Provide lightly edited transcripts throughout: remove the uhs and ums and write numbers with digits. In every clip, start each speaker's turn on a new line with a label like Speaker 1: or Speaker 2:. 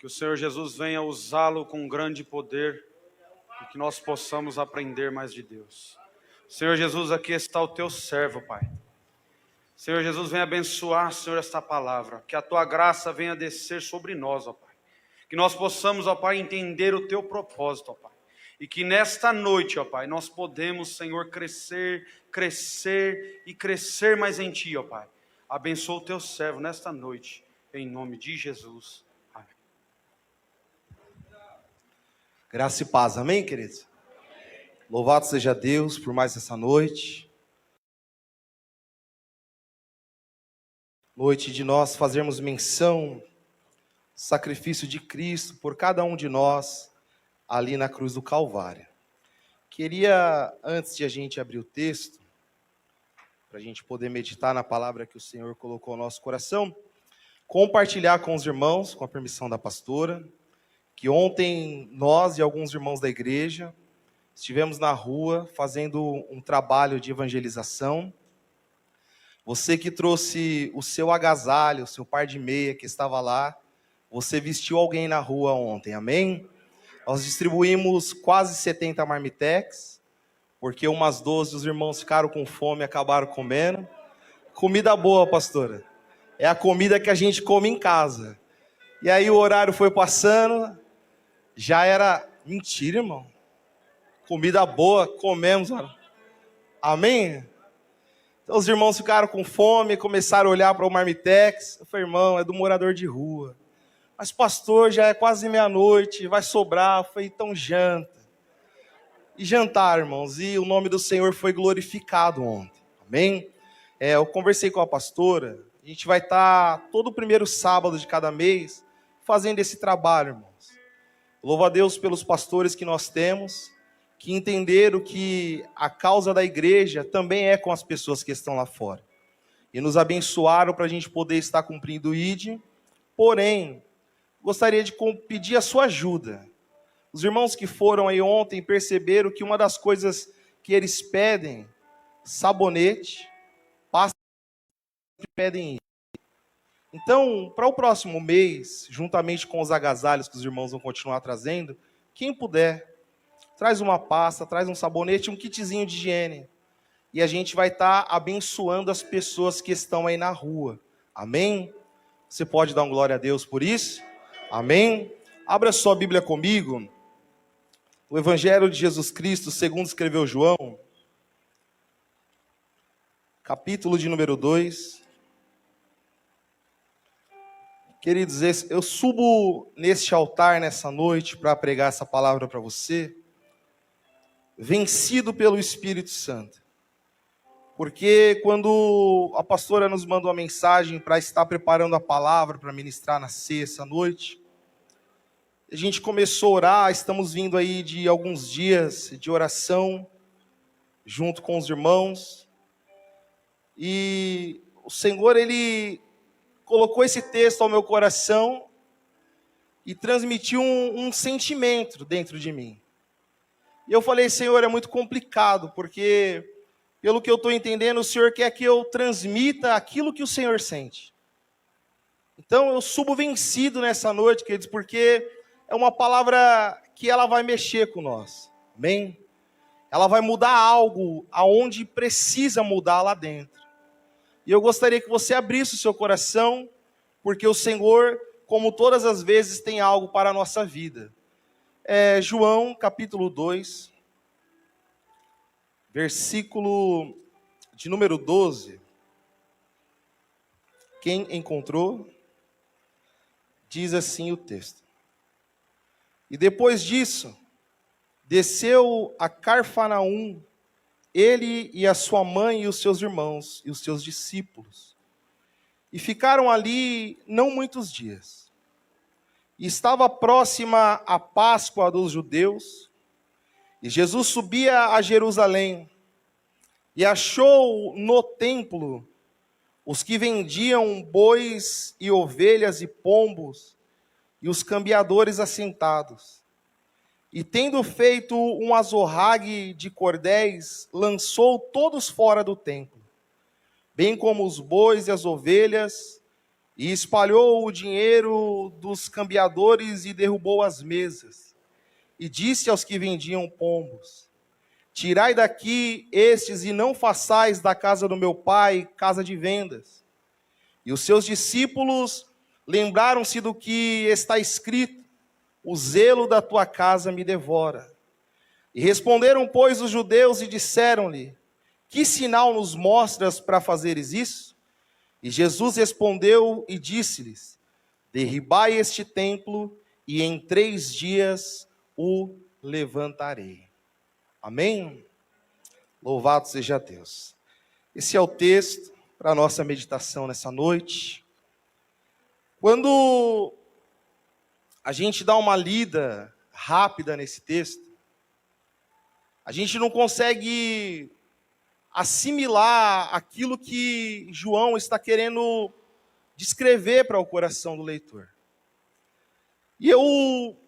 Speaker 1: Que o Senhor Jesus venha usá-lo com grande poder e que nós possamos aprender mais de Deus. Senhor Jesus, aqui está o teu servo, Pai. Senhor Jesus, venha abençoar, Senhor, esta palavra. Que a tua graça venha descer sobre nós, ó Pai. Que nós possamos, ó Pai, entender o teu propósito, ó Pai. E que nesta noite, ó Pai, nós podemos, Senhor, crescer e crescer mais em Ti, ó Pai. Abençoa o teu servo nesta noite, em nome de Jesus. Amém.
Speaker 2: Graça e paz, amém, queridos? Louvado seja Deus por mais essa noite. Noite de nós fazermos menção, sacrifício de Cristo por cada um de nós, ali na cruz do Calvário. Queria, antes de a gente abrir o texto, para a gente poder meditar na palavra que o Senhor colocou no nosso coração, compartilhar com os irmãos, com a permissão da pastora, que ontem nós e alguns irmãos da igreja estivemos na rua fazendo um trabalho de evangelização. Você que trouxe o seu agasalho, o seu par de meia que estava lá, você vestiu alguém na rua ontem, amém? Nós distribuímos quase 70 marmitex, porque umas 12 os irmãos ficaram com fome e acabaram comendo. Comida boa, pastora. É a comida que a gente come em casa. E aí o horário foi passando, já era... Mentira, irmão. Comida boa, comemos. Amém? Então os irmãos ficaram com fome, começaram a olhar para o marmitex. Eu falei, irmão, é do morador de rua. Mas pastor, já é quase meia-noite, vai sobrar. Eu falei, então janta. E jantar, irmãos, e o nome do Senhor foi glorificado ontem. Amém? Eu conversei com a pastora, a gente vai estar todo o primeiro sábado de cada mês fazendo esse trabalho, irmãos. Louvo a Deus pelos pastores que nós temos, que entenderam que a causa da igreja também é com as pessoas que estão lá fora. E nos abençoaram para a gente poder estar cumprindo o ID. Porém, gostaria de pedir a sua ajuda. Os irmãos que foram aí ontem perceberam que uma das coisas que eles pedem, sabonete, pasta, pedem isso. Então, para o próximo mês, juntamente com os agasalhos que os irmãos vão continuar trazendo, quem puder, traz uma pasta, traz um sabonete, um kitzinho de higiene. E a gente vai estar abençoando as pessoas que estão aí na rua. Amém? Você pode dar um glória a Deus por isso? Amém? Abra sua Bíblia comigo. O Evangelho de Jesus Cristo, segundo escreveu João. Capítulo de número 2. Queridos, eu subo neste altar nessa noite para pregar essa palavra para você, vencido pelo Espírito Santo. Porque quando a pastora nos mandou a mensagem para estar preparando a palavra para ministrar na sexta noite, a gente começou a orar, estamos vindo aí de alguns dias de oração, junto com os irmãos, e o Senhor, Ele colocou esse texto ao meu coração e transmitiu um sentimento dentro de mim. E eu falei, Senhor, é muito complicado, porque, pelo que eu estou entendendo, o Senhor quer que eu transmita aquilo que o Senhor sente. Então, eu subo vencido nessa noite, queridos, porque é uma palavra que ela vai mexer com nós. Amém? Ela vai mudar algo aonde precisa mudar lá dentro. E eu gostaria que você abrisse o seu coração, porque o Senhor, como todas as vezes, tem algo para a nossa vida. João, capítulo 2, versículo de número 12. Quem encontrou, diz assim o texto. E depois disso, desceu a Cafarnaum, ele e a sua mãe e os seus irmãos e os seus discípulos. E ficaram ali não muitos dias. E estava próxima a Páscoa dos judeus, e Jesus subia a Jerusalém, e achou no templo os que vendiam bois e ovelhas e pombos, e os cambiadores assentados. E tendo feito um azorrague de cordéis, lançou todos fora do templo, bem como os bois e as ovelhas, e espalhou o dinheiro dos cambiadores e derrubou as mesas. E disse aos que vendiam pombos: tirai daqui estes e não façais da casa do meu pai casa de vendas. E os seus discípulos lembraram-se do que está escrito: o zelo da tua casa me devora. E responderam, pois, os judeus e disseram-lhe: que sinal nos mostras para fazeres isso? E Jesus respondeu e disse-lhes: derribai este templo e em 3 dias o levantarei. Amém? Louvado seja Deus. Esse é o texto para a nossa meditação nessa noite. Quando a gente dá uma lida rápida nesse texto, a gente não consegue assimilar aquilo que João está querendo descrever para o coração do leitor. E eu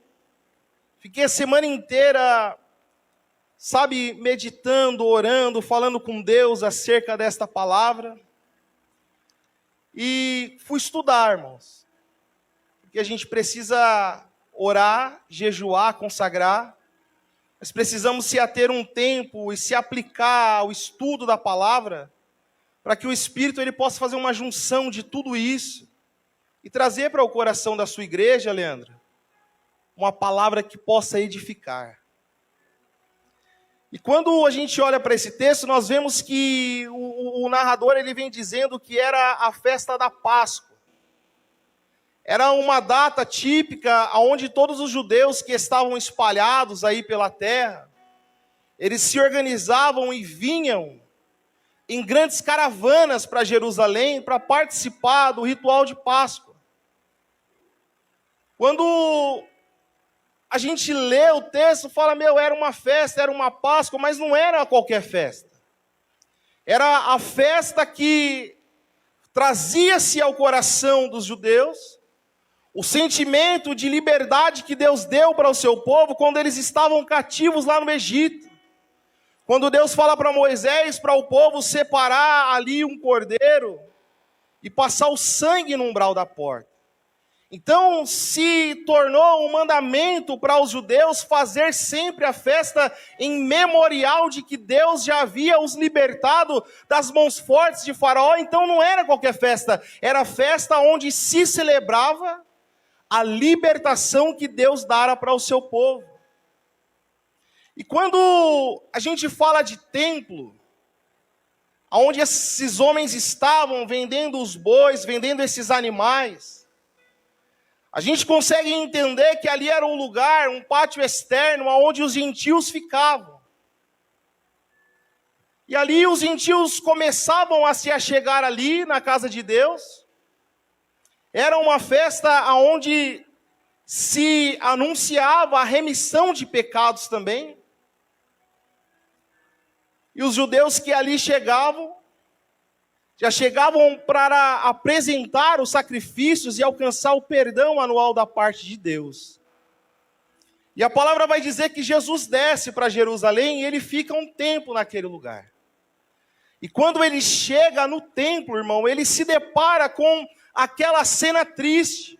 Speaker 2: fiquei a semana inteira, meditando, orando, falando com Deus acerca desta palavra. E fui estudar, irmãos. Porque a gente precisa orar, jejuar, consagrar. Nós precisamos se ater um tempo e se aplicar ao estudo da palavra, para que o Espírito ele possa fazer uma junção de tudo isso e trazer para o coração da sua igreja, Leandro, uma palavra que possa edificar. E quando a gente olha para esse texto, nós vemos que o narrador ele vem dizendo que era a festa da Páscoa. Era uma data típica onde todos os judeus que estavam espalhados aí pela terra, eles se organizavam e vinham em grandes caravanas para Jerusalém para participar do ritual de Páscoa. Quando a gente lê o texto, fala, era uma festa, era uma Páscoa, mas não era qualquer festa. Era a festa que trazia-se ao coração dos judeus o sentimento de liberdade que Deus deu para o seu povo quando eles estavam cativos lá no Egito. Quando Deus fala para Moisés, para o povo separar ali um cordeiro e passar o sangue no umbral da porta. Então se tornou um mandamento para os judeus fazer sempre a festa em memorial de que Deus já havia os libertado das mãos fortes de Faraó. Então não era qualquer festa, era festa onde se celebrava a libertação que Deus dara para o seu povo. E quando a gente fala de templo, onde esses homens estavam vendendo os bois, vendendo esses animais, a gente consegue entender que ali era um lugar, um pátio externo, onde os gentios ficavam. E ali os gentios começavam a se achegar ali na casa de Deus. Era uma festa onde se anunciava a remissão de pecados também. E os judeus que ali chegavam, já chegavam para apresentar os sacrifícios e alcançar o perdão anual da parte de Deus. E a palavra vai dizer que Jesus desce para Jerusalém e ele fica um tempo naquele lugar. E quando ele chega no templo, irmão, ele se depara com aquela cena triste.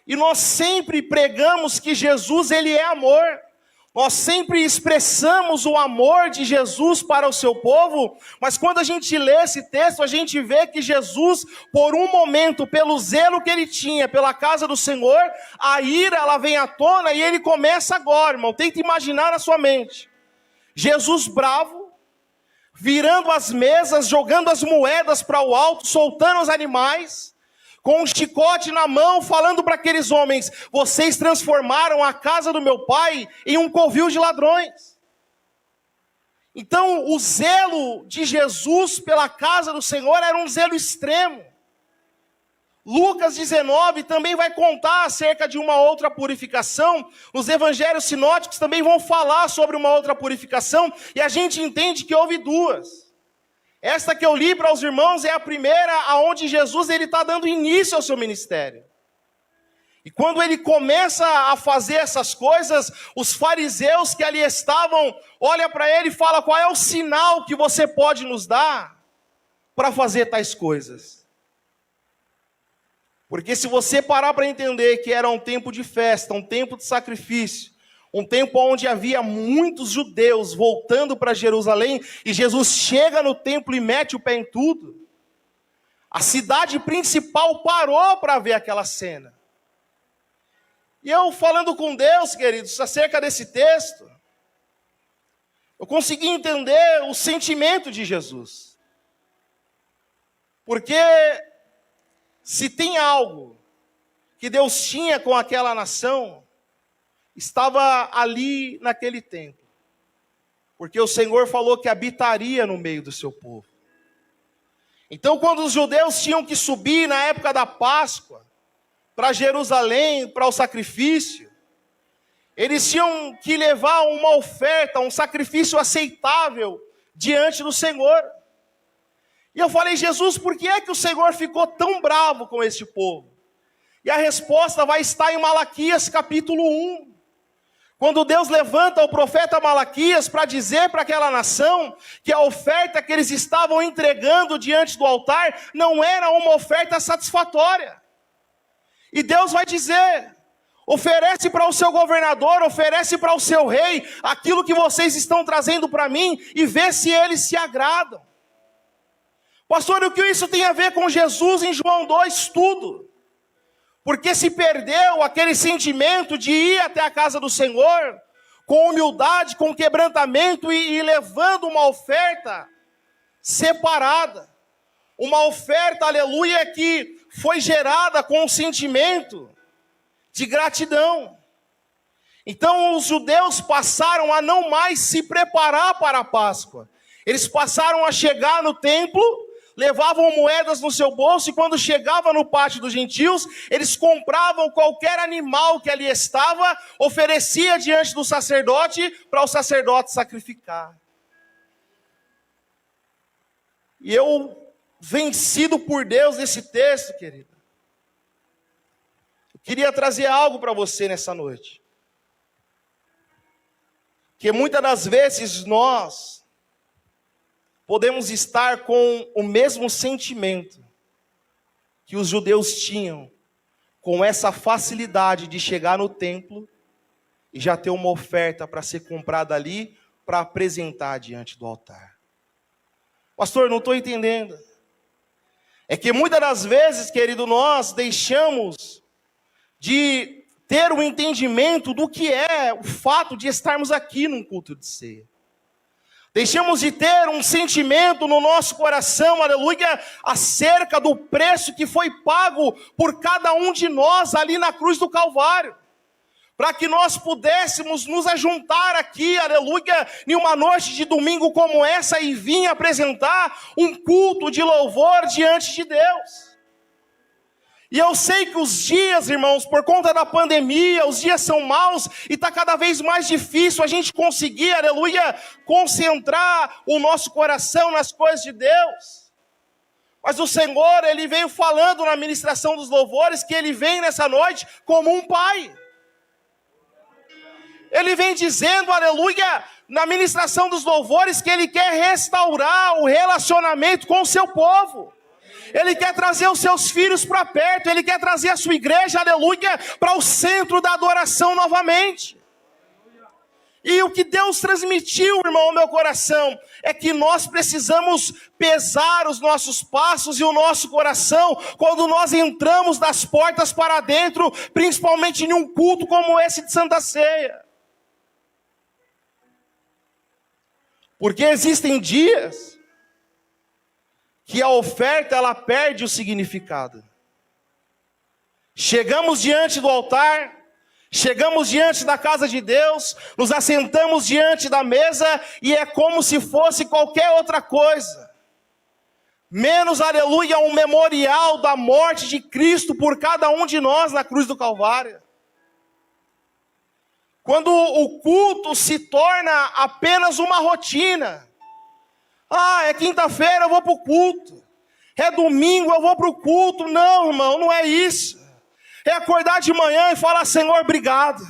Speaker 2: E nós sempre pregamos que Jesus ele é amor. Nós sempre expressamos o amor de Jesus para o seu povo, mas quando a gente lê esse texto, a gente vê que Jesus, por um momento, pelo zelo que ele tinha pela casa do Senhor, a ira ela vem à tona e ele começa agora, irmão. Tenta imaginar na sua mente. Jesus bravo, virando as mesas, jogando as moedas para o alto, soltando os animais, com um chicote na mão, falando para aqueles homens: vocês transformaram a casa do meu pai em um covil de ladrões. Então o zelo de Jesus pela casa do Senhor era um zelo extremo. Lucas 19 também vai contar acerca de uma outra purificação. Os evangelhos sinóticos também vão falar sobre uma outra purificação, e a gente entende que houve duas. Esta que eu li para os irmãos é a primeira, aonde Jesus está dando início ao seu ministério. E quando ele começa a fazer essas coisas, os fariseus que ali estavam, olham para ele e falam: qual é o sinal que você pode nos dar para fazer tais coisas? Porque se você parar para entender que era um tempo de festa, um tempo de sacrifício, um tempo onde havia muitos judeus voltando para Jerusalém, e Jesus chega no templo e mete o pé em tudo, a cidade principal parou para ver aquela cena. E eu falando com Deus, queridos, acerca desse texto, eu consegui entender o sentimento de Jesus. Porque se tem algo que Deus tinha com aquela nação, estava ali naquele templo. Porque o Senhor falou que habitaria no meio do seu povo. Então, quando os judeus tinham que subir na época da Páscoa, para Jerusalém, para o sacrifício, eles tinham que levar uma oferta, um sacrifício aceitável diante do Senhor. E eu falei, Jesus, por que é que o Senhor ficou tão bravo com este povo? E a resposta vai estar em Malaquias capítulo 1. Quando Deus levanta o profeta Malaquias para dizer para aquela nação que a oferta que eles estavam entregando diante do altar não era uma oferta satisfatória. E Deus vai dizer, oferece para o seu governador, oferece para o seu rei aquilo que vocês estão trazendo para mim e vê se eles se agradam. Pastor, o que isso tem a ver com Jesus em João 2? Tudo. Porque se perdeu aquele sentimento de ir até a casa do Senhor, com humildade, com quebrantamento e levando uma oferta separada. Uma oferta, aleluia, que foi gerada com um sentimento de gratidão. Então os judeus passaram a não mais se preparar para a Páscoa. Eles passaram a chegar no templo, levavam moedas no seu bolso, e quando chegava no pátio dos gentios, eles compravam qualquer animal que ali estava, oferecia diante do sacerdote, para o sacerdote sacrificar. E eu, vencido por Deus nesse texto, querido, eu queria trazer algo para você nessa noite. Que muitas das vezes nós podemos estar com o mesmo sentimento que os judeus tinham, com essa facilidade de chegar no templo e já ter uma oferta para ser comprada ali, para apresentar diante do altar. Pastor, não estou entendendo. É que muitas das vezes, querido, nós deixamos de ter o entendimento do que é o fato de estarmos aqui num culto de ceia. Deixamos de ter um sentimento no nosso coração, aleluia, acerca do preço que foi pago por cada um de nós ali na cruz do Calvário. Para que nós pudéssemos nos ajuntar aqui, aleluia, em uma noite de domingo como essa e vir apresentar um culto de louvor diante de Deus. E eu sei que os dias, irmãos, por conta da pandemia, os dias são maus e está cada vez mais difícil a gente conseguir, aleluia, concentrar o nosso coração nas coisas de Deus. Mas o Senhor, Ele veio falando na ministração dos louvores que Ele vem nessa noite como um pai. Ele vem dizendo, aleluia, na ministração dos louvores que Ele quer restaurar o relacionamento com o seu povo. Ele quer trazer os seus filhos para perto, Ele quer trazer a sua igreja, aleluia, para o centro da adoração novamente. E o que Deus transmitiu, irmão, ao meu coração, é que nós precisamos pesar os nossos passos e o nosso coração, quando nós entramos das portas para dentro, principalmente em um culto como esse de Santa Ceia. Porque existem dias que a oferta, ela perde o significado. Chegamos diante do altar, chegamos diante da casa de Deus, nos assentamos diante da mesa e é como se fosse qualquer outra coisa. Menos, aleluia, um memorial da morte de Cristo por cada um de nós na cruz do Calvário. Quando o culto se torna apenas uma rotina. Ah, é quinta-feira, eu vou para o culto. É domingo, eu vou para o culto. Não, irmão, não é isso. É acordar de manhã e falar, Senhor, obrigado.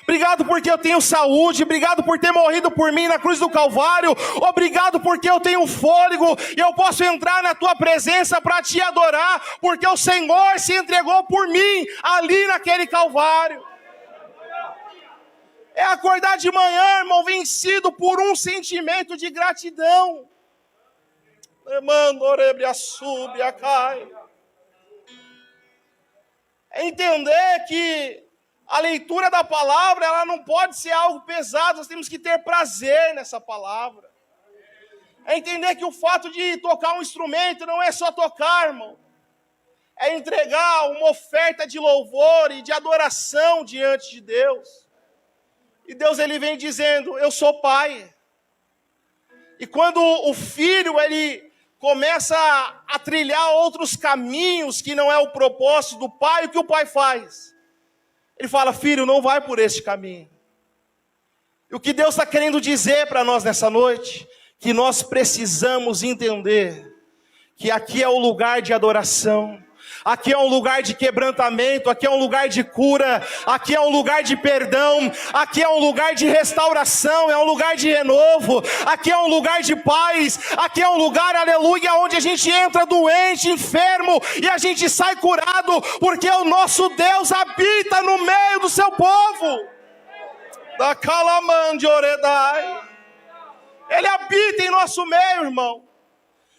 Speaker 2: Obrigado porque eu tenho saúde. Obrigado por ter morrido por mim na cruz do Calvário. Obrigado porque eu tenho fôlego e eu posso entrar na tua presença para te adorar, porque o Senhor se entregou por mim ali naquele Calvário. É acordar de manhã, irmão, vencido por um sentimento de gratidão. É entender que a leitura da palavra, ela não pode ser algo pesado, nós temos que ter prazer nessa palavra. É entender que o fato de tocar um instrumento não é só tocar, irmão. É entregar uma oferta de louvor e de adoração diante de Deus. E Deus, ele vem dizendo, eu sou pai. E quando o filho, ele começa a trilhar outros caminhos que não é o propósito do pai, o que o pai faz? Ele fala, filho, não vai por este caminho. E o que Deus está querendo dizer para nós nessa noite? Que nós precisamos entender que aqui é o lugar de adoração. Aqui é um lugar de quebrantamento, aqui é um lugar de cura, aqui é um lugar de perdão, aqui é um lugar de restauração, é um lugar de renovo, aqui é um lugar de paz, aqui é um lugar, aleluia, onde a gente entra doente, enfermo, e a gente sai curado, porque o nosso Deus habita no meio do seu povo. Da Calamande Oredai. Ele habita em nosso meio, irmão.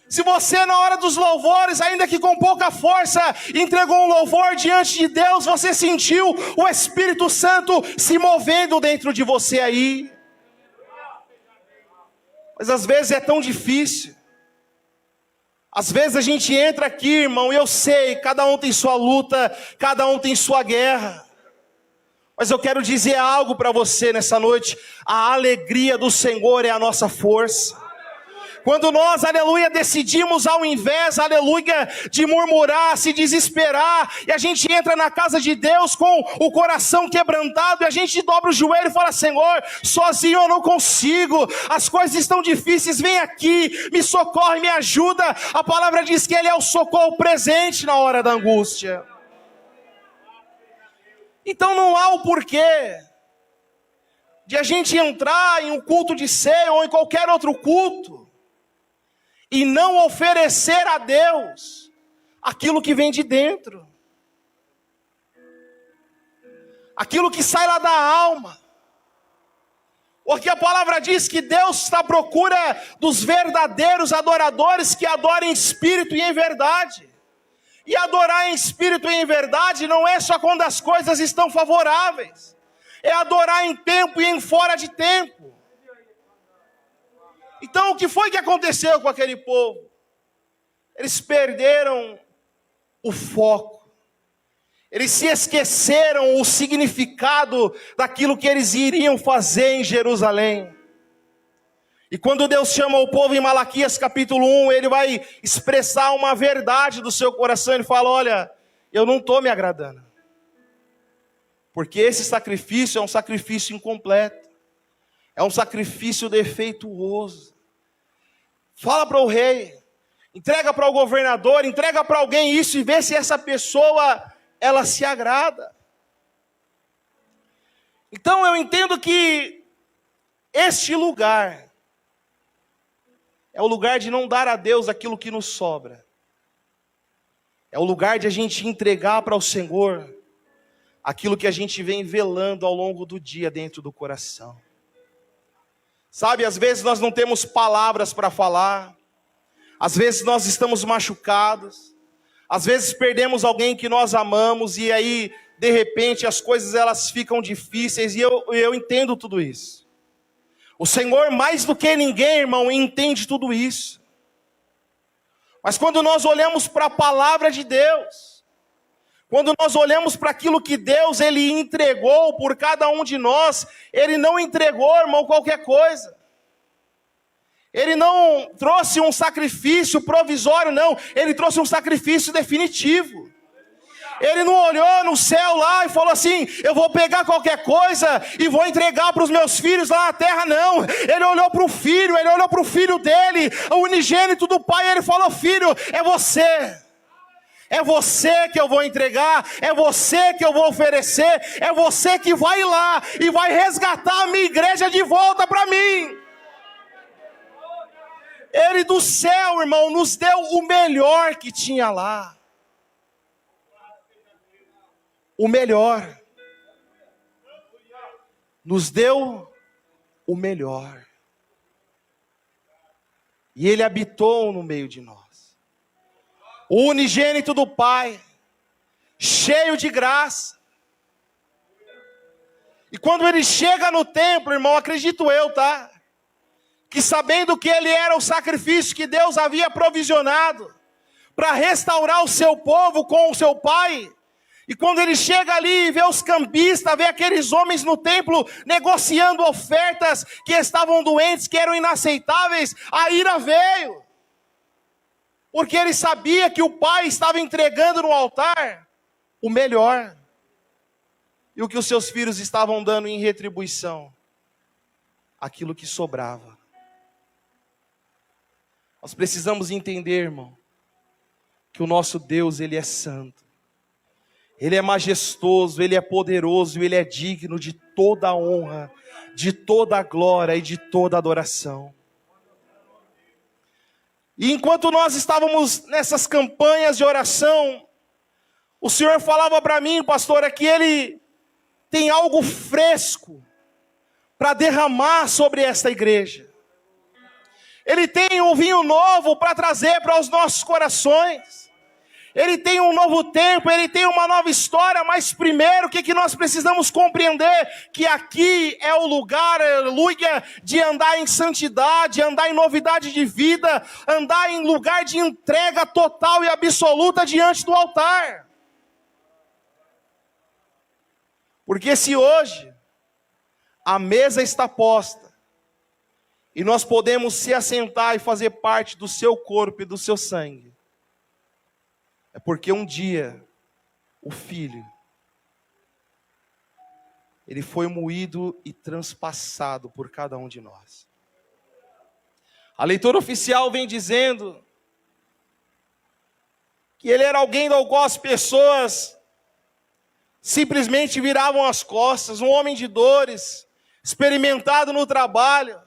Speaker 2: Se você na hora dos louvores, ainda que com pouca força, entregou um louvor diante de Deus, você sentiu o Espírito Santo se movendo dentro de você aí. Mas às vezes é tão difícil. Às vezes a gente entra aqui, irmão, e eu sei, cada um tem sua luta, cada um tem sua guerra. Mas eu quero dizer algo para você nessa noite. A alegria do Senhor é a nossa força. Quando nós, aleluia, decidimos ao invés, aleluia, de murmurar, se desesperar, e a gente entra na casa de Deus com o coração quebrantado, e a gente dobra o joelho e fala, Senhor, sozinho eu não consigo, as coisas estão difíceis, vem aqui, me socorre, me ajuda. A palavra diz que Ele é o socorro presente na hora da angústia. Então não há o porquê de a gente entrar em um culto de ceia ou em qualquer outro culto e não oferecer a Deus aquilo que vem de dentro, aquilo que sai lá da alma. Porque a palavra diz que Deus está à procura dos verdadeiros adoradores que adorem em espírito e em verdade. E adorar em espírito e em verdade não é só quando as coisas estão favoráveis. É adorar em tempo e em fora de tempo. Então o que foi que aconteceu com aquele povo? Eles perderam o foco. Eles se esqueceram o significado daquilo que eles iriam fazer em Jerusalém. E quando Deus chama o povo em Malaquias capítulo 1, Ele vai expressar uma verdade do seu coração. Ele fala, olha, eu não estou me agradando. Porque esse sacrifício é um sacrifício incompleto. É um sacrifício defeituoso. Fala para o rei, entrega para o governador, entrega para alguém isso e vê se essa pessoa, ela se agrada. Então eu entendo que este lugar é o lugar de não dar a Deus aquilo que nos sobra. É o lugar de a gente entregar para o Senhor aquilo que a gente vem velando ao longo do dia dentro do coração. Sabe, às vezes nós não temos palavras para falar. Às vezes nós estamos machucados. Às vezes perdemos alguém que nós amamos e aí, de repente, as coisas elas ficam difíceis e eu entendo tudo isso. O Senhor, mais do que ninguém, irmão, entende tudo isso. Mas quando nós olhamos para a palavra de Deus, quando nós olhamos para aquilo que Deus Ele entregou por cada um de nós, Ele não entregou, irmão, qualquer coisa. Ele não trouxe um sacrifício provisório, não. Ele trouxe um sacrifício definitivo. Ele não olhou no céu lá e falou assim, eu vou pegar qualquer coisa e vou entregar para os meus filhos lá na terra, não. Ele olhou para o filho, ele olhou para o filho dele, o unigênito do pai, e ele falou, filho, é você. É você que eu vou entregar, é você que eu vou oferecer, é você que vai lá e vai resgatar a minha igreja de volta para mim. Ele do céu, irmão, nos deu o melhor que tinha lá. O melhor. Nos deu o melhor. E Ele habitou no meio de nós. O unigênito do Pai, cheio de graça. E quando Ele chega no templo, irmão, acredito eu, tá? Que sabendo que Ele era o sacrifício que Deus havia provisionado para restaurar o seu povo com o seu Pai. E quando Ele chega ali e vê os cambistas, vê aqueles homens no templo negociando ofertas que estavam doentes, que eram inaceitáveis, a ira veio. Porque Ele sabia que o Pai estava entregando no altar o melhor. E o que os seus filhos estavam dando em retribuição? Aquilo que sobrava. Nós precisamos entender, irmão, que o nosso Deus, Ele é santo. Ele é majestoso, Ele é poderoso, Ele é digno de toda a honra, de toda a glória e de toda a adoração. E enquanto nós estávamos nessas campanhas de oração, o Senhor falava para mim, pastor, é que Ele tem algo fresco para derramar sobre esta igreja. Ele tem um vinho novo para trazer para os nossos corações. Ele tem um novo tempo, Ele tem uma nova história, mas primeiro o que nós precisamos compreender? Que aqui é o lugar, aleluia, de andar em santidade, andar em novidade de vida, andar em lugar de entrega total e absoluta diante do altar. Porque se hoje a mesa está posta, e nós podemos se assentar e fazer parte do seu corpo e do seu sangue, é porque um dia, o Filho, Ele foi moído e transpassado por cada um de nós. A leitura oficial vem dizendo que Ele era alguém do qual as pessoas simplesmente viravam as costas, um homem de dores, experimentado no trabalho.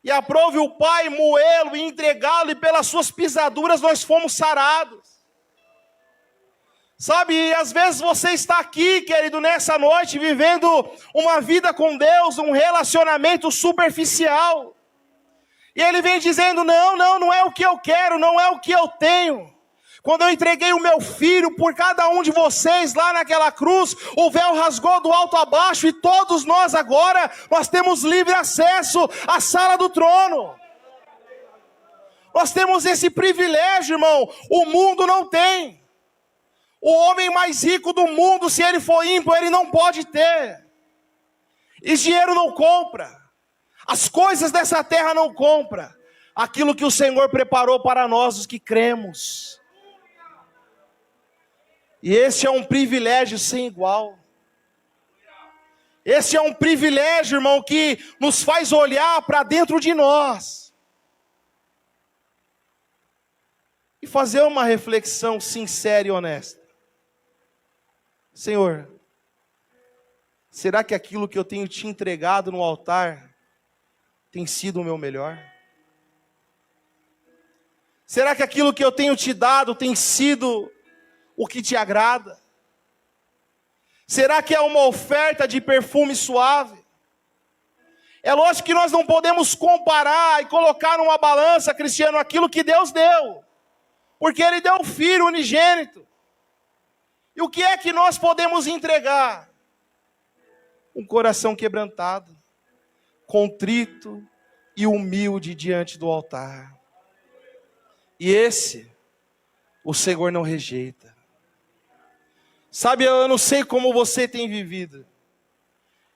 Speaker 2: E aprove o Pai moê-lo e entregá-lo, e pelas suas pisaduras nós fomos sarados. Sabe, às vezes você está aqui, querido, nessa noite, vivendo uma vida com Deus, um relacionamento superficial. E Ele vem dizendo, não é o que eu quero, não é o que eu tenho. Quando eu entreguei o meu filho por cada um de vocês lá naquela cruz, o véu rasgou do alto a baixo e todos nós agora, nós temos livre acesso à sala do trono. Nós temos esse privilégio, irmão, o mundo não tem. O homem mais rico do mundo, se ele for ímpio, ele não pode ter. E dinheiro não compra. As coisas dessa terra não compra aquilo que o Senhor preparou para nós, os que cremos. E esse é um privilégio sem igual. Esse é um privilégio, irmão, que nos faz olhar para dentro de nós. E fazer uma reflexão sincera e honesta. Senhor, será que aquilo que eu tenho te entregado no altar tem sido o meu melhor? Será que aquilo que eu tenho te dado tem sido o que te agrada? Será que é uma oferta de perfume suave? É lógico que nós não podemos comparar e colocar numa balança, Cristiano, aquilo que Deus deu. Porque Ele deu o Filho unigênito. E o que é que nós podemos entregar? Um coração quebrantado, contrito e humilde diante do altar. E esse, o Senhor não rejeita. Sabe, eu não sei como você tem vivido.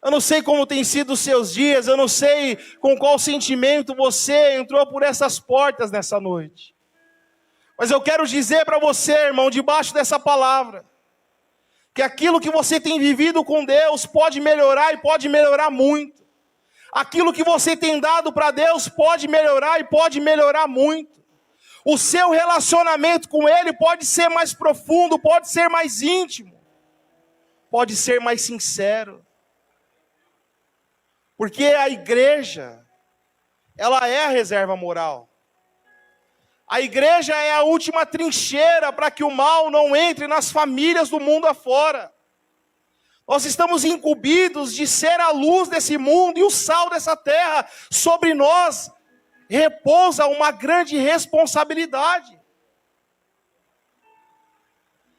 Speaker 2: Eu não sei como tem sido os seus dias. Eu não sei com qual sentimento você entrou por essas portas nessa noite. Mas eu quero dizer para você, irmão, debaixo dessa palavra, que aquilo que você tem vivido com Deus pode melhorar e pode melhorar muito. Aquilo que você tem dado para Deus pode melhorar e pode melhorar muito. o seu relacionamento com Ele pode ser mais profundo, pode ser mais íntimo, pode ser mais sincero. Porque a igreja, ela é a reserva moral. A igreja é a última trincheira para que o mal não entre nas famílias do mundo afora. Nós estamos incumbidos de ser a luz desse mundo e o sal dessa terra. Sobre nós repousa uma grande responsabilidade.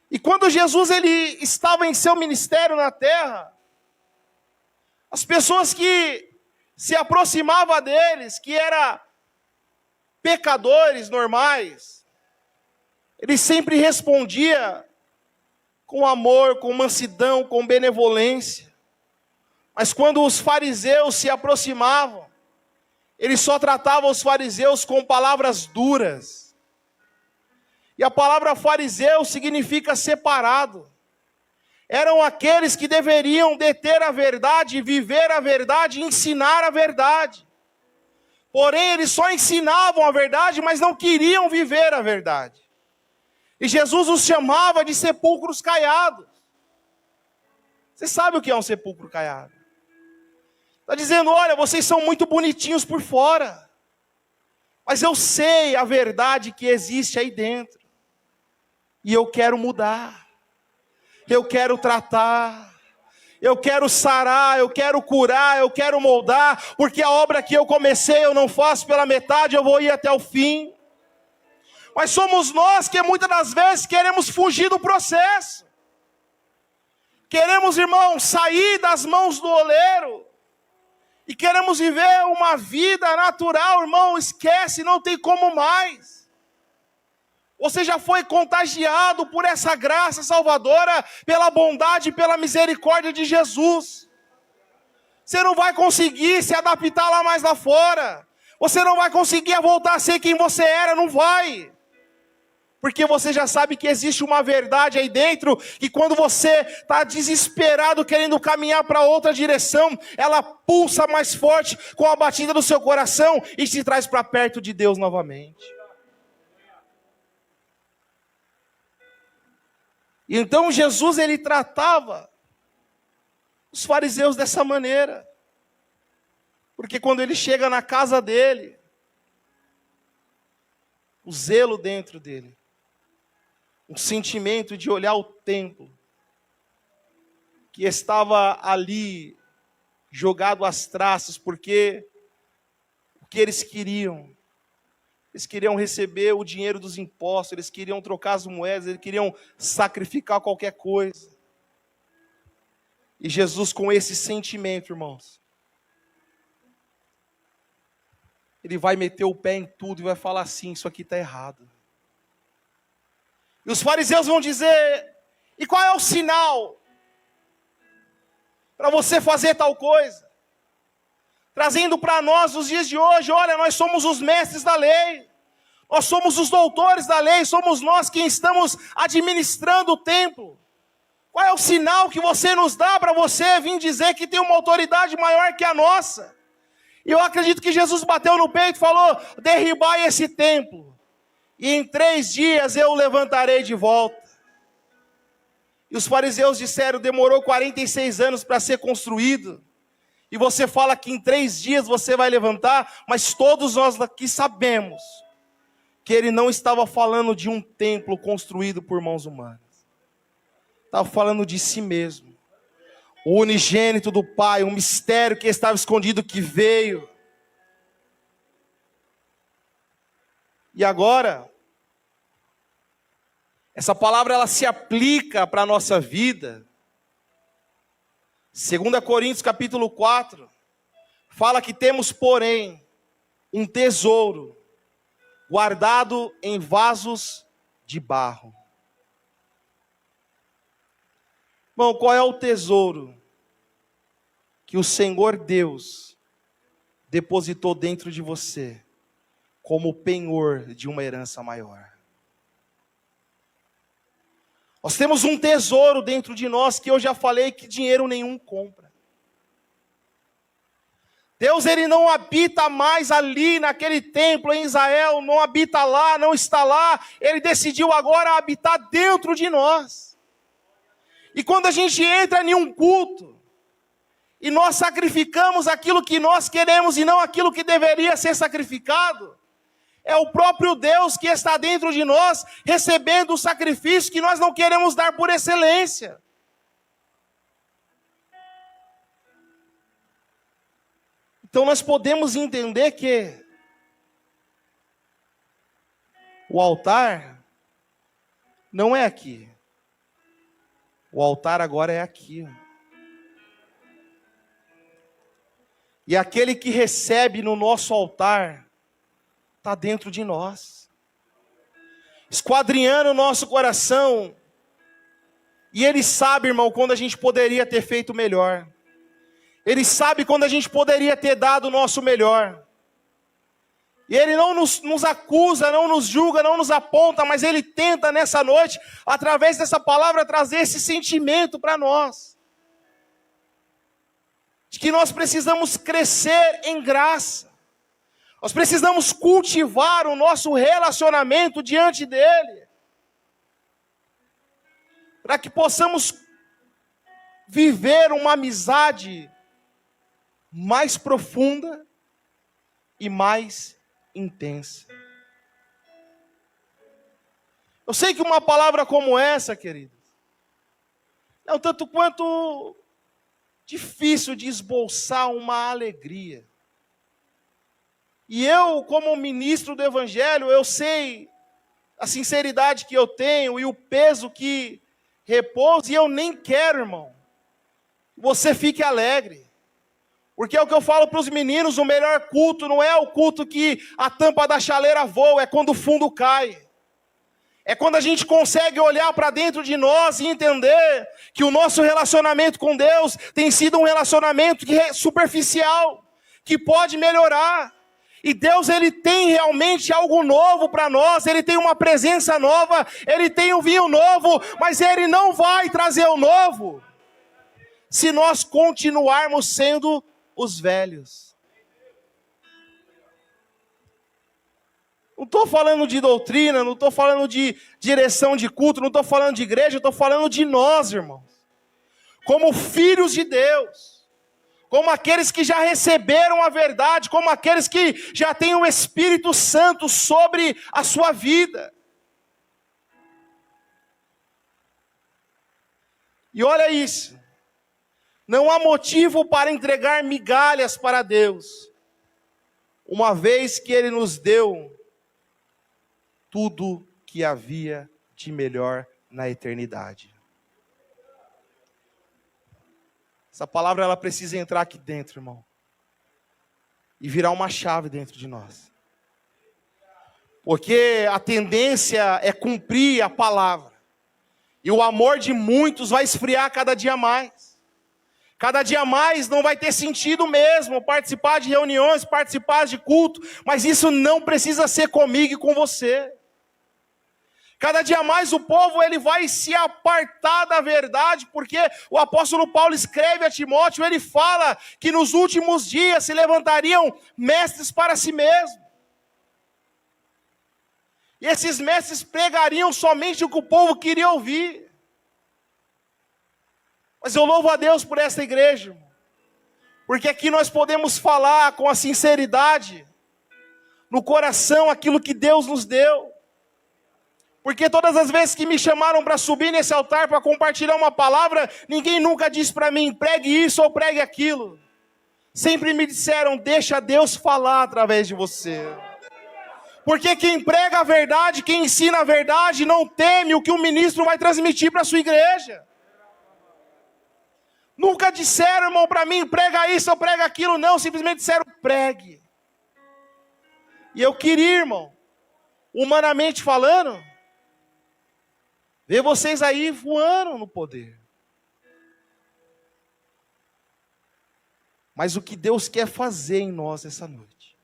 Speaker 2: E quando Jesus ele estava em seu ministério na terra, as pessoas que se aproximavam deles, que eram pecadores normais, ele sempre respondia com amor, com mansidão, com benevolência. Mas quando os fariseus se aproximavam, ele só tratava os fariseus com palavras duras. E a palavra fariseu significa separado. Eram aqueles que deveriam deter a verdade, viver a verdade, ensinar a verdade. Porém, eles só ensinavam a verdade, mas não queriam viver a verdade. E Jesus os chamava de sepulcros caiados. Você sabe o que é um sepulcro caiado? Está dizendo, olha, vocês são muito bonitinhos por fora, mas eu sei a verdade que existe aí dentro. E eu quero mudar. Eu quero tratar. Eu quero sarar, eu quero curar, eu quero moldar, porque a obra que eu comecei eu não faço pela metade, eu vou ir até o fim. Mas somos nós que muitas das vezes queremos fugir do processo. Queremos, irmão, sair das mãos do oleiro. E queremos viver uma vida natural, irmão, esquece, não tem como mais. Você já foi contagiado por essa graça salvadora, pela bondade e pela misericórdia de Jesus. Você não vai conseguir se adaptar lá mais lá fora. Você não vai conseguir voltar a ser quem você era, não vai. Porque você já sabe que existe uma verdade aí dentro, que quando você está desesperado querendo caminhar para outra direção, ela pulsa mais forte com a batida do seu coração e te traz para perto de Deus novamente. E então Jesus ele tratava os fariseus dessa maneira. Porque quando ele chega na casa dele, o zelo dentro dele, um sentimento de olhar o templo, que estava ali jogado às traças, porque o que eles queriam receber o dinheiro dos impostos, eles queriam trocar as moedas, eles queriam sacrificar qualquer coisa. E Jesus, com esse sentimento, irmãos, ele vai meter o pé em tudo e vai falar assim, isso aqui está errado. E os fariseus vão dizer, e qual é o sinal para você fazer tal coisa? Trazendo para nós os dias de hoje, olha, nós somos os mestres da lei, nós somos os doutores da lei, somos nós que estamos administrando o templo. Qual é o sinal que você nos dá para você vir dizer que tem uma autoridade maior que a nossa? E eu acredito que Jesus bateu no peito e falou, derribai esse templo, e em 3 dias eu o levantarei de volta. E os fariseus disseram, demorou 46 anos para ser construído. E você fala que em 3 dias você vai levantar, mas todos nós aqui sabemos que ele não estava falando de um templo construído por mãos humanas. Estava falando de si mesmo. O unigênito do Pai, um mistério que estava escondido que veio. E agora, essa palavra ela se aplica para a nossa vida. 2 Coríntios capítulo 4, fala que temos, porém, um tesouro guardado em vasos de barro. Bom, qual é o tesouro que o Senhor Deus depositou dentro de você como penhor de uma herança maior? Nós temos um tesouro dentro de nós que eu já falei que dinheiro nenhum compra. Deus, ele não habita mais ali naquele templo em Israel, não habita lá, não está lá. Ele decidiu agora habitar dentro de nós. E quando a gente entra em um culto, e nós sacrificamos aquilo que nós queremos e não aquilo que deveria ser sacrificado, é o próprio Deus que está dentro de nós, recebendo o sacrifício que nós não queremos dar por excelência. Então nós podemos entender que o altar não é aqui. O altar agora é aqui. E aquele que recebe no nosso altar está dentro de nós, esquadrinhando o nosso coração. E Ele sabe, irmão, quando a gente poderia ter feito melhor. Ele sabe quando a gente poderia ter dado o nosso melhor. E Ele não nos acusa, não nos julga, não nos aponta, mas Ele tenta nessa noite, através dessa palavra, trazer esse sentimento para nós. De que nós precisamos crescer em graça. Nós precisamos cultivar o nosso relacionamento diante dEle. Para que possamos viver uma amizade mais profunda e mais intensa. Eu sei que uma palavra como essa, queridos, é um tanto quanto difícil de esboçar uma alegria. E eu, como ministro do Evangelho, eu sei a sinceridade que eu tenho e o peso que repousa, e eu nem quero, irmão, que você fique alegre. Porque é o que eu falo para os meninos, o melhor culto não é o culto que a tampa da chaleira voa, é quando o fundo cai. É quando a gente consegue olhar para dentro de nós e entender que o nosso relacionamento com Deus tem sido um relacionamento que é superficial, que pode melhorar. E Deus, Ele tem realmente algo novo para nós, Ele tem uma presença nova, Ele tem um vinho novo, mas Ele não vai trazer o novo se nós continuarmos sendo os velhos. Não estou falando de doutrina, não estou falando de direção de culto, não estou falando de igreja, estou falando de nós, irmãos. Como filhos de Deus, como aqueles que já receberam a verdade, como aqueles que já têm o Espírito Santo sobre a sua vida. E olha isso. Não há motivo para entregar migalhas para Deus, uma vez que Ele nos deu tudo que havia de melhor na eternidade. Essa palavra, ela precisa entrar aqui dentro, irmão, e virar uma chave dentro de nós. Porque a tendência é cumprir a palavra, e o amor de muitos vai esfriar cada dia mais. Cada dia mais não vai ter sentido mesmo participar de reuniões, participar de culto, mas isso não precisa ser comigo e com você. Cada dia mais o povo ele vai se apartar da verdade, porque o apóstolo Paulo escreve a Timóteo, ele fala que nos últimos dias se levantariam mestres para si mesmos. E esses mestres pregariam somente o que o povo queria ouvir. Mas eu louvo a Deus por essa igreja, irmão, porque aqui nós podemos falar com a sinceridade, no coração, aquilo que Deus nos deu. Porque todas as vezes que me chamaram para subir nesse altar, para compartilhar uma palavra, ninguém nunca disse para mim, pregue isso ou pregue aquilo. Sempre me disseram, deixa Deus falar através de você. Porque quem prega a verdade, quem ensina a verdade, não teme o que o ministro vai transmitir para a sua igreja. Nunca disseram, irmão, para mim, prega isso ou prega aquilo, não, simplesmente disseram, pregue. E eu queria, irmão, humanamente falando, ver vocês aí voando no poder. Mas o que Deus quer fazer em nós essa noite,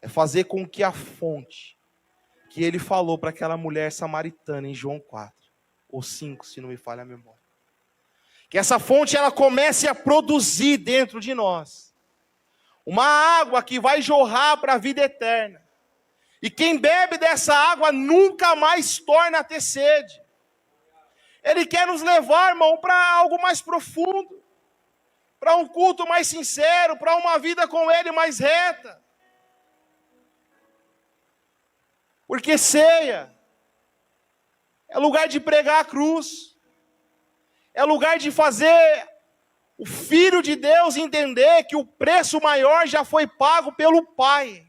Speaker 2: é fazer com que a fonte, que Ele falou para aquela mulher samaritana em João 4, ou 5, se não me falha a memória, que essa fonte ela comece a produzir dentro de nós. uma água que vai jorrar para a vida eterna. E quem bebe dessa água nunca mais torna a ter sede. Ele quer nos levar, irmão, para algo mais profundo, para um culto mais sincero, para uma vida com Ele mais reta. Porque ceia é lugar de pregar a cruz, é lugar de fazer o Filho de Deus entender que o preço maior já foi pago pelo Pai.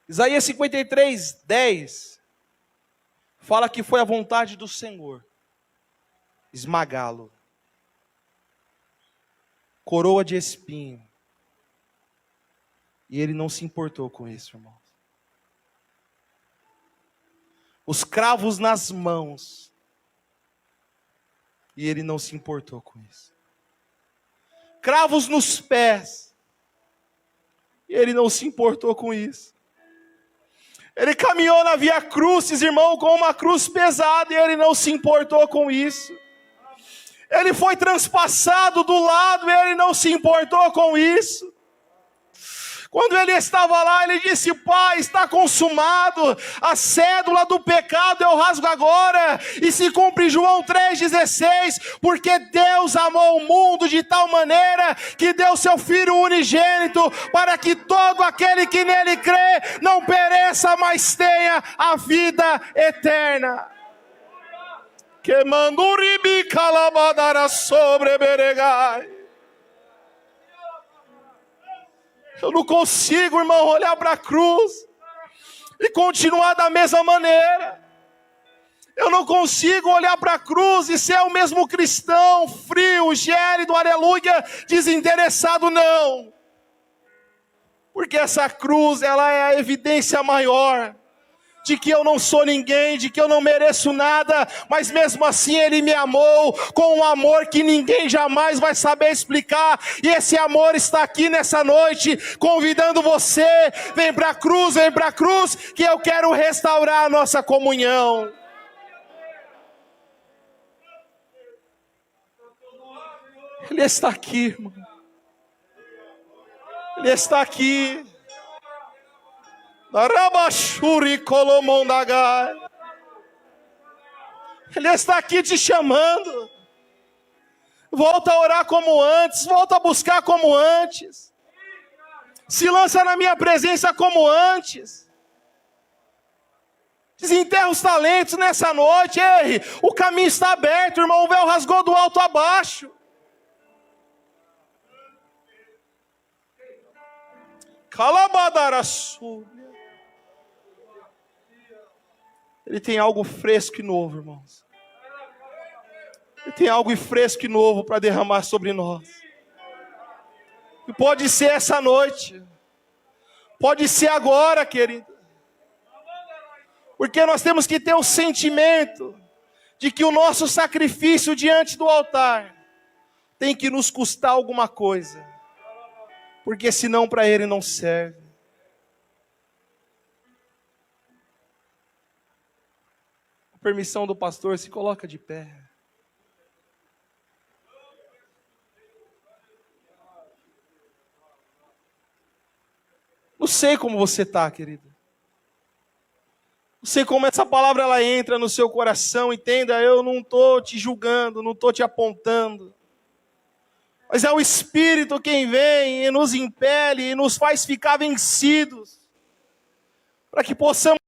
Speaker 2: Isaías 53, 10, fala que foi a vontade do Senhor esmagá-lo. Coroa de espinho. E ele não se importou com isso, irmãos. Os cravos nas mãos. E ele não se importou com isso. Cravos nos pés. E ele não se importou com isso. Ele caminhou na Via Crucis, irmão, com uma cruz pesada, e ele não se importou com isso. Ele foi transpassado do lado, e ele não se importou com isso. Quando ele estava lá, ele disse: Pai, está consumado, a cédula do pecado eu rasgo agora, e se cumpre João 3,16, porque Deus amou o mundo de tal maneira, que deu seu Filho unigênito, para que todo aquele que nele crê, não pereça, mas tenha a vida eterna. Que manduribi calabadara sobre beregai. Eu não consigo, irmão, olhar para a cruz e continuar da mesma maneira. Eu não consigo olhar para a cruz e ser o mesmo cristão, frio, gélido, aleluia, desinteressado, não. Porque essa cruz, ela é a evidência maior de que eu não sou ninguém, de que eu não mereço nada, mas mesmo assim Ele me amou com um amor que ninguém jamais vai saber explicar, e esse amor está aqui nessa noite, convidando você, vem para a cruz, que eu quero restaurar a nossa comunhão. Ele está aqui, irmão. Ele está aqui. Ele está aqui te chamando. Volta a orar como antes, volta a buscar como antes. Se lança na minha presença como antes. Desenterra os talentos nessa noite. Ei, o caminho está aberto, irmão. O véu rasgou do alto a baixo. Calabadaraçu. Ele tem algo fresco e novo, irmãos. Ele tem algo fresco e novo para derramar sobre nós. E pode ser essa noite. Pode ser agora, querido. Porque nós temos que ter o sentimento de que o nosso sacrifício diante do altar tem que nos custar alguma coisa. Porque senão para Ele não serve. Permissão do pastor, se coloca de pé. Não sei como você está, querido. Não sei como essa palavra ela entra no seu coração. Entenda, eu não estou te julgando, não estou te apontando. Mas é o Espírito quem vem e nos impele e nos faz ficar vencidos. Para que possamos